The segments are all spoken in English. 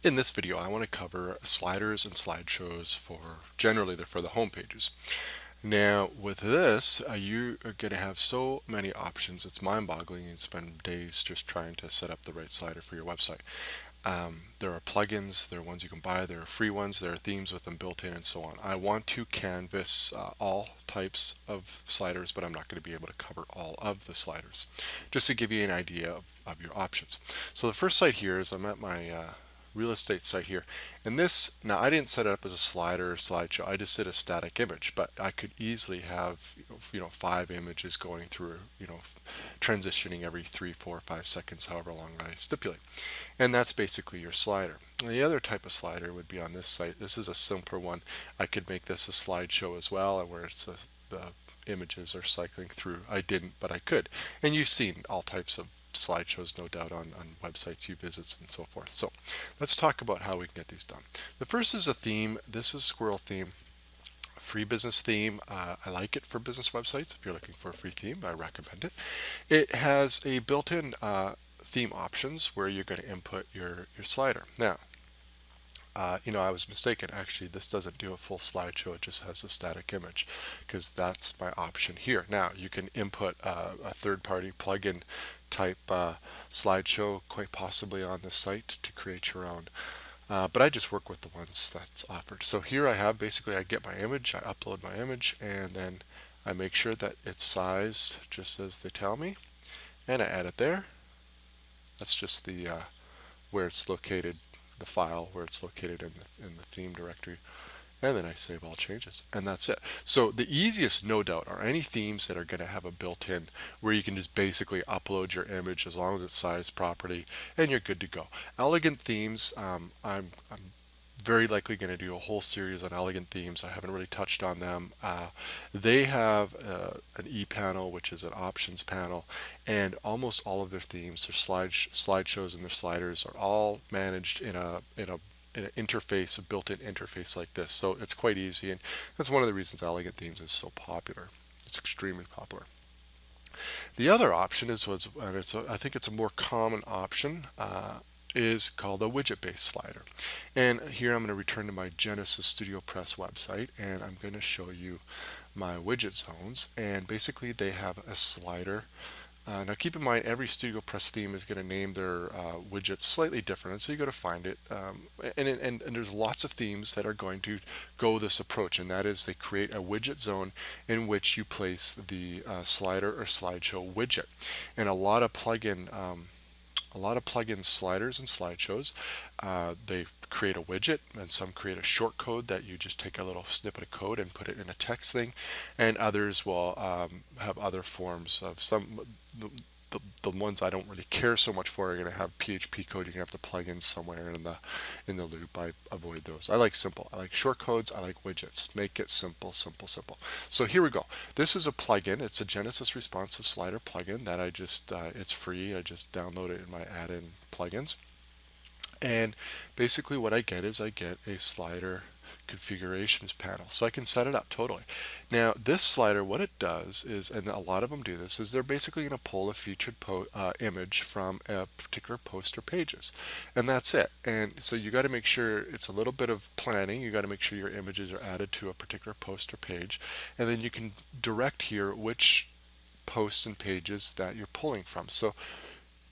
In this video, I want to cover sliders and slideshows generally they're for the home pages. Now with this, you are going to have so many options. It's mind-boggling. You spend days just trying to set up the right slider for your website. There are plugins, there are ones you can buy, there are free ones, there are themes with them built in and so on. I want to canvas all types of sliders, but I'm not going to be able to cover all of the sliders. Just to give you an idea of your options. So the first site here is I'm at my real estate site here, and this, now I didn't set it up as a slider or slideshow. I just did a static image, but I could easily have 5 images going through, transitioning every 3, 4, 5 seconds, however long I stipulate. And that's basically your slider. And the other type of slider would be on this site. This is a simpler one. I could make this a slideshow as well, where the images are cycling through. I didn't, but I could. And you've seen all types of slideshows, no doubt, on websites you visit and so forth. So let's talk about how we can get these done. The first is a theme. This is Squirrel Theme. Free business theme. I like it for business websites. If you're looking for a free theme, I recommend it. It has a built-in theme options where you're going to input your slider. Now, I was mistaken. Actually, this doesn't do a full slideshow. It just has a static image because that's my option here. Now, you can input a third-party plugin type slideshow quite possibly on this site to create your own. But I just work with the ones that's offered. So here I have, basically I get my image, I upload my image, and then I make sure that it's sized just as they tell me, and I add it there. That's just the where it's located, the file where it's located in the theme directory, and then I save all changes, and that's it. So the easiest, no doubt, are any themes that are going to have a built-in where you can just basically upload your image as long as it's sized properly, and you're good to go. Elegant themes, I'm very likely going to do a whole series on elegant themes. I haven't really touched on them. They have an e-panel, which is an options panel, and almost all of their themes, their slideshows and their sliders are all managed in an interface, a built-in interface like this. So it's quite easy, and that's one of the reasons elegant themes is so popular. It's extremely popular. The other option I think it's a more common option, is called a widget-based slider. And here I'm going to return to my Genesis Studio Press website, and I'm going to show you my widget zones. And basically they have a slider. Now keep in mind, every Studio Press theme is going to name their widgets slightly different, so you got to find it. And there's lots of themes that are going to go this approach, and that is they create a widget zone in which you place the slider or slideshow widget. And a lot of plugin sliders and slideshows, they create a widget, and some create a short code that you just take a little snippet of code and put it in a text thing, and others will have other forms of the ones I don't really care so much for are going to have PHP code you're going to have to plug in somewhere in the loop. I avoid those. I like simple. I like short codes. I like widgets. Make it simple, simple, simple. So here we go. This is a plugin. It's a Genesis responsive slider plugin that I just, it's free. I just download it in my add-in plugins. And basically what I get is I get a slider configurations panel, so I can set it up totally. Now this slider, what it does is, and a lot of them do this, is they're basically going to pull a featured image from a particular post or pages, and that's it. And so you got to make sure, it's a little bit of planning. You got to make sure your images are added to a particular post or page, and then you can direct here which posts and pages that you're pulling from. So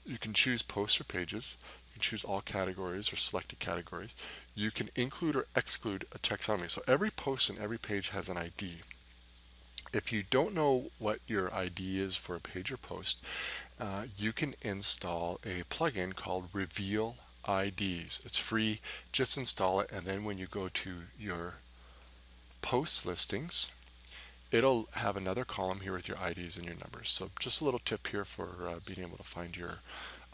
you can choose posts or pages. You can choose all categories or selected categories. You can include or exclude a taxonomy. So every post and every page has an ID. If you don't know what your ID is for a page or post, you can install a plugin called Reveal IDs. It's free. Just install it, and then when you go to your post listings, it'll have another column here with your IDs and your numbers. So just a little tip here for being able to find your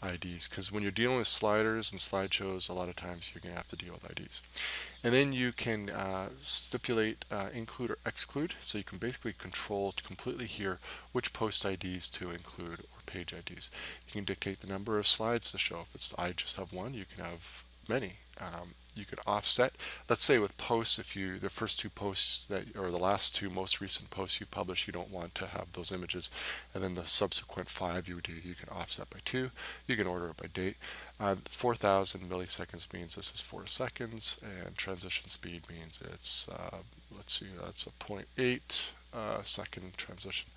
IDs, because when you're dealing with sliders and slideshows, a lot of times you're going to have to deal with IDs. And then you can stipulate include or exclude, so you can basically control completely here which post IDs to include or page IDs. You can dictate the number of slides to show. If it's I just have one, you can have many. You can offset, let's say with posts, if you, the first two posts that, or the last two most recent posts you publish, you don't want to have those images, and then the subsequent 5 you do, you can offset by 2. You can order it by date. 4,000 milliseconds means this is 4 seconds, and transition speed means it's, let's see, that's a 0.8 second transition,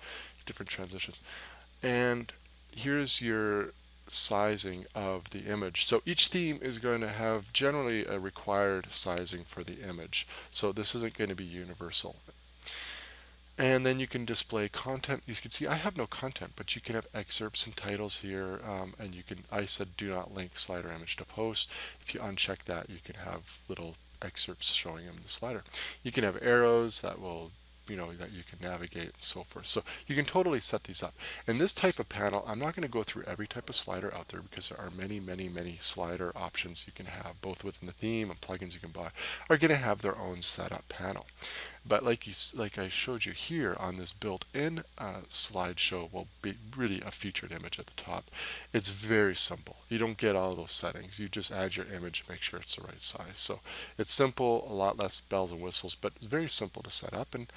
different transitions. And here's your sizing of the image. So each theme is going to have generally a required sizing for the image. So this isn't going to be universal. And then you can display content. You can see I have no content, but you can have excerpts and titles here. And you can, I said do not link slider image to post. If you uncheck that, you can have little excerpts showing them the slider. You can have arrows that will, that you can navigate and so forth. So you can totally set these up. And this type of panel, I'm not going to go through every type of slider out there because there are many, many, many slider options you can have, both within the theme and plugins you can buy are going to have their own setup panel. But like I showed you here on this built-in slideshow, will be really a featured image at the top. It's very simple. You don't get all those settings. You just add your image, make sure it's the right size. So it's simple, a lot less bells and whistles, but it's very simple to set up. And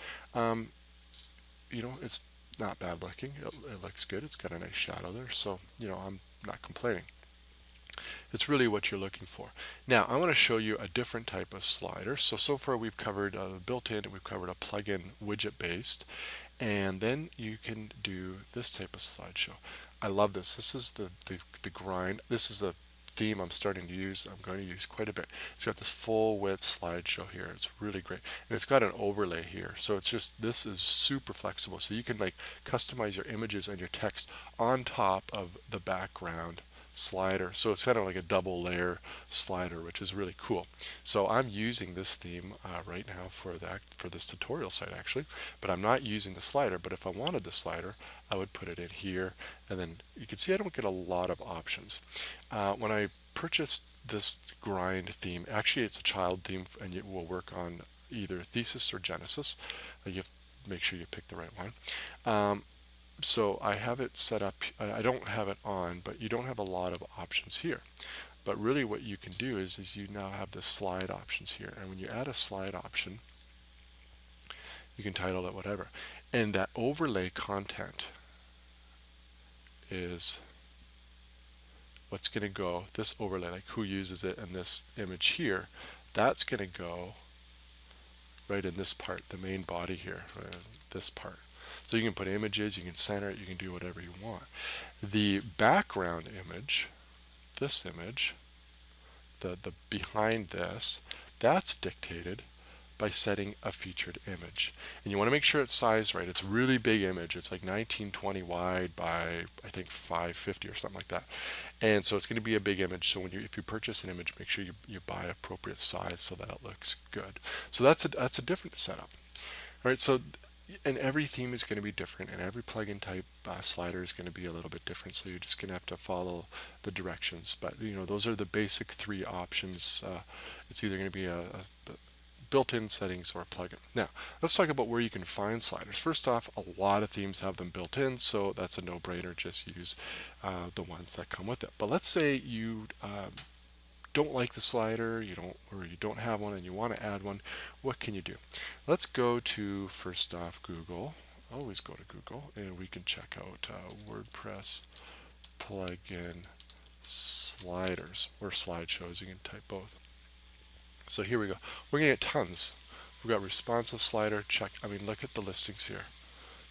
it's not bad looking. It looks good. It's got a nice shadow there. So, I'm not complaining. It's really what you're looking for. Now, I want to show you a different type of slider. So far we've covered built-in, and we've covered a plugin widget-based, and then you can do this type of slideshow. I love this. This is the grind. This is the theme I'm starting to use. I'm going to use quite a bit. It's got this full width slideshow here. It's really great, and it's got an overlay here. So it's just, this is super flexible. So you can like customize your images and your text on top of the background slider. So it's kind of like a double layer slider, which is really cool. So I'm using this theme right now for this tutorial site actually, but I'm not using the slider. But if I wanted the slider, I would put it in here, and then you can see I don't get a lot of options. When I purchased this grind theme, actually it's a child theme, and it will work on either Thesis or Genesis. You have to make sure you pick the right one. So I have it set up. I don't have it on, but you don't have a lot of options here. But really what you can do is you now have the slide options here. And when you add a slide option, you can title it whatever. And that overlay content is what's going to go, this overlay, like who uses it, and this image here, that's going to go right in this part, the main body here, this part. So you can put images, you can center it, you can do whatever you want. The background image, this image, the behind this, that's dictated by setting a featured image. And you want to make sure it's sized right. It's a really big image. It's like 1920 wide by, I think, 550 or something like that. And so it's going to be a big image. So if you purchase an image, make sure you buy appropriate size so that it looks good. So that's a different setup. All right, so and every theme is going to be different, and every plugin type slider is going to be a little bit different, so you're just going to have to follow the directions. But those are the basic 3 options. It's either going to be a built-in settings or a plugin. Now let's talk about where you can find sliders. First off, a lot of themes have them built in, so that's a no-brainer. Just use the ones that come with it. But let's say you don't like the slider, you don't have one and you want to add one. What can you do? Let's go to, first off, Google. Always go to Google, and we can check out WordPress plugin sliders or slideshows. You can type both. So here we go. We're going to get tons. We've got responsive slider, check. I mean, look at the listings here.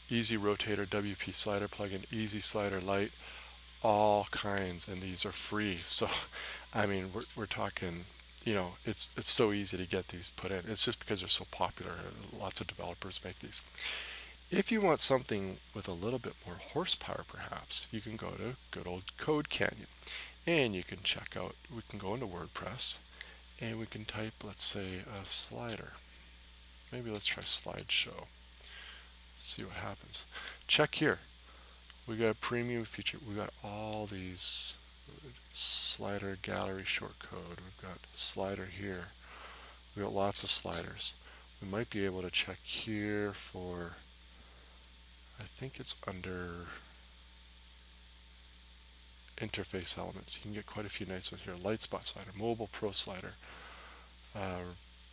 Easy rotator, WP slider plugin, easy slider light, all kinds, and these are free. So I mean, we're talking, it's so easy to get these put in. It's just because they're so popular. Lots of developers make these. If you want something with a little bit more horsepower, perhaps, you can go to good old Code Canyon, and you can check out, we can go into WordPress, and we can type, let's say, a slider. Maybe let's try slideshow. See what happens. Check here. We got a premium feature. We got all these slider gallery shortcode. We've got slider here. We've got lots of sliders. We might be able to check here for, I think it's under interface elements. You can get quite a few nice ones here. Light spot slider, mobile pro slider.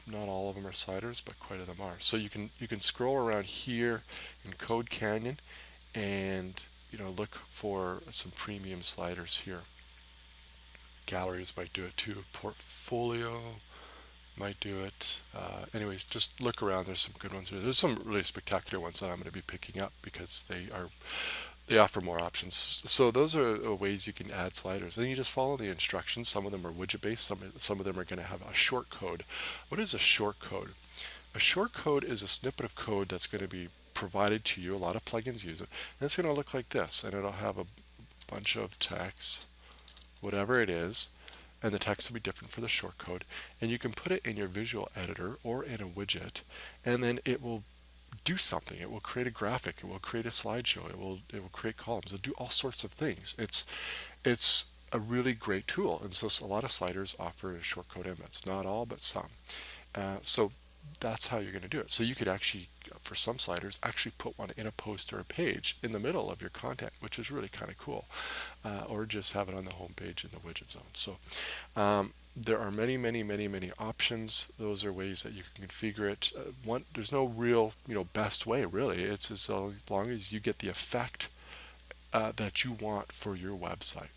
Not all of them are sliders, but quite a them are. So you can scroll around here in Code Canyon and look for some premium sliders here. Galleries might do it too. Portfolio might do it. Anyways, just look around. There's some good ones here. There's some really spectacular ones that I'm going to be picking up because they offer more options. So those are ways you can add sliders. And you just follow the instructions. Some of them are widget based. Some of them are going to have a short code. What is a short code? A short code is a snippet of code that's going to be provided to you. A lot of plugins use it. And it's going to look like this. And it'll have a bunch of text, whatever it is. And the text will be different for the short code. And you can put it in your visual editor or in a widget. And then it will do something. It will create a graphic. It will create a slideshow. It will create columns. It'll do all sorts of things. It's a really great tool. And so a lot of sliders offer shortcode embeds. Not all, but some. So that's how you're going to do it. So you could actually, for some sliders, actually put one in a post or a page in the middle of your content, which is really kind of cool. Or just have it on the home page in the widget zone. So there are many options. Those are ways that you can configure it. There's no real best way, really. It's as long as you get the effect that you want for your website.